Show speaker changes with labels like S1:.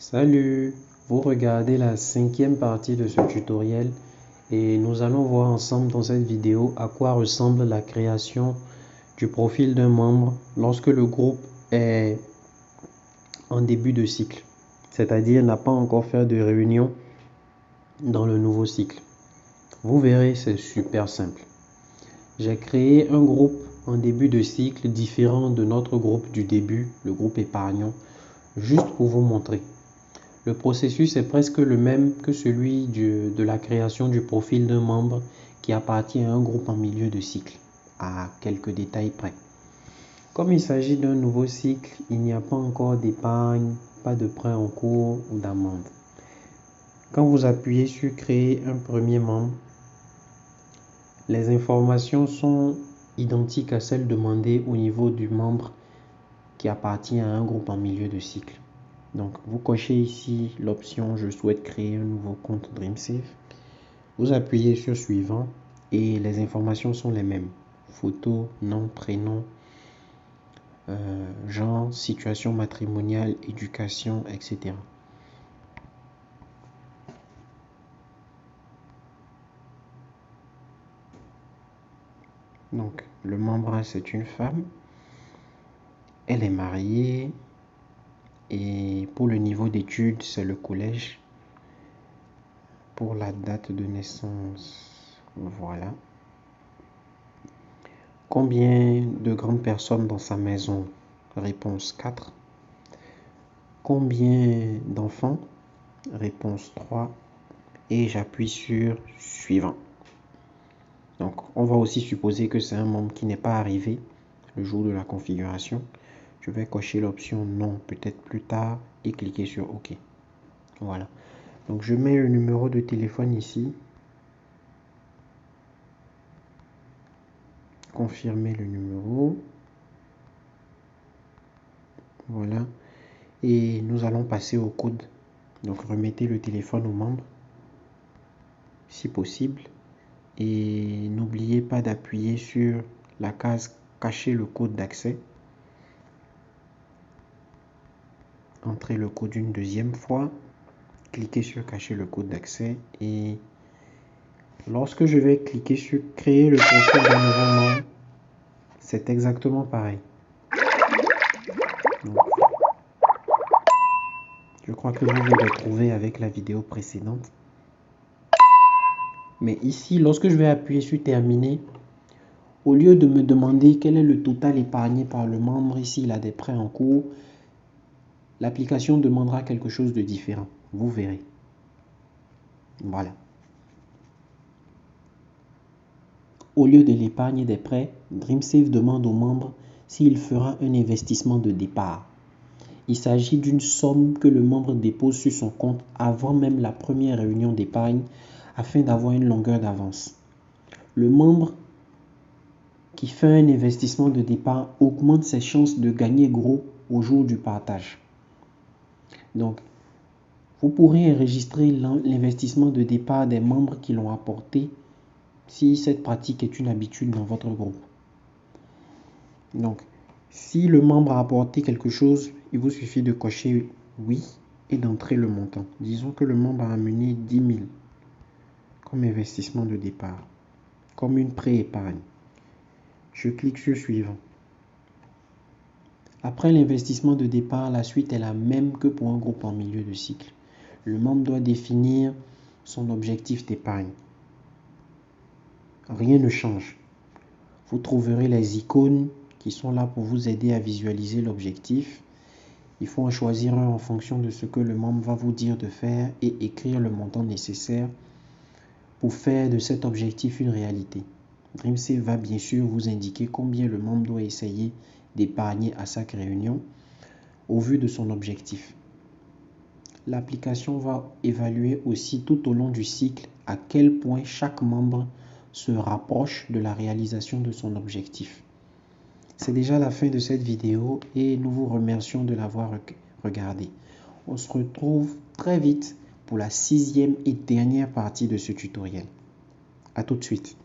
S1: Salut, vous regardez la cinquième partie de ce tutoriel et nous allons voir ensemble dans cette vidéo à quoi ressemble la création du profil d'un membre lorsque le groupe est en début de cycle, c'est-à-dire n'a pas encore fait de réunion dans le nouveau cycle. Vous verrez, c'est super simple. J'ai créé un groupe en début de cycle différent de notre groupe du début, le groupe épargnant, juste pour vous montrer. Le processus est presque le même que celui de la création du profil d'un membre qui appartient à un groupe en milieu de cycle, à quelques détails près. Comme il s'agit d'un nouveau cycle, il n'y a pas encore d'épargne, pas de prêt en cours ou d'amende. Quand vous appuyez sur créer un premier membre, les informations sont identiques à celles demandées au niveau du membre qui appartient à un groupe en milieu de cycle. Donc, vous cochez ici l'option « Je souhaite créer un nouveau compte DreamSafe ». Vous appuyez sur « Suivant » et les informations sont les mêmes. Photo, nom, prénom, genre, situation matrimoniale, éducation, etc. Donc, le membre, c'est une femme. Elle est mariée. Et pour le niveau d'études, c'est le collège. Pour la date de naissance, voilà. Combien de grandes personnes dans sa maison? Réponse 4. Combien d'enfants? Réponse 3. Et j'appuie sur suivant. Donc, on va aussi supposer que c'est un membre qui n'est pas arrivé le jour de la configuration. Je vais cocher l'option non, peut-être plus tard, et cliquer sur OK. Voilà. Donc, je mets le numéro de téléphone ici. Confirmer le numéro. Voilà. Et nous allons passer au code. Donc, remettez le téléphone au membre, si possible. Et n'oubliez pas d'appuyer sur la case cacher le code d'accès. Entrez le code une deuxième fois. Cliquez sur cacher le code d'accès. Et lorsque je vais cliquer sur créer le profil d'un nouveau membre, c'est exactement pareil. Donc, je crois que vous vous retrouvez avec la vidéo précédente. Mais ici, lorsque je vais appuyer sur terminer, au lieu de me demander quel est le total épargné par le membre, ici il a des prêts en cours, l'application demandera quelque chose de différent. Vous verrez. Voilà. Au lieu de l'épargne et des prêts, DreamSafe demande au membre s'il fera un investissement de départ. Il s'agit d'une somme que le membre dépose sur son compte avant même la première réunion d'épargne afin d'avoir une longueur d'avance. Le membre qui fait un investissement de départ augmente ses chances de gagner gros au jour du partage. Donc, vous pourrez enregistrer l'investissement de départ des membres qui l'ont apporté si cette pratique est une habitude dans votre groupe. Donc, si le membre a apporté quelque chose, il vous suffit de cocher oui et d'entrer le montant. Disons que le membre a amené 10 000 comme investissement de départ, comme une pré-épargne. Je clique sur suivant. Après l'investissement de départ, la suite est la même que pour un groupe en milieu de cycle. Le membre doit définir son objectif d'épargne. Rien ne change. Vous trouverez les icônes qui sont là pour vous aider à visualiser l'objectif. Il faut en choisir un en fonction de ce que le membre va vous dire de faire et écrire le montant nécessaire pour faire de cet objectif une réalité. DreamSafe va bien sûr vous indiquer combien le membre doit essayer d'épargner à chaque réunion au vu de son objectif. L'application va évaluer aussi tout au long du cycle à quel point chaque membre se rapproche de la réalisation de son objectif. C'est déjà la fin de cette vidéo et nous vous remercions de l'avoir regardée. On se retrouve très vite pour la 6e et dernière partie de ce tutoriel. À tout de suite.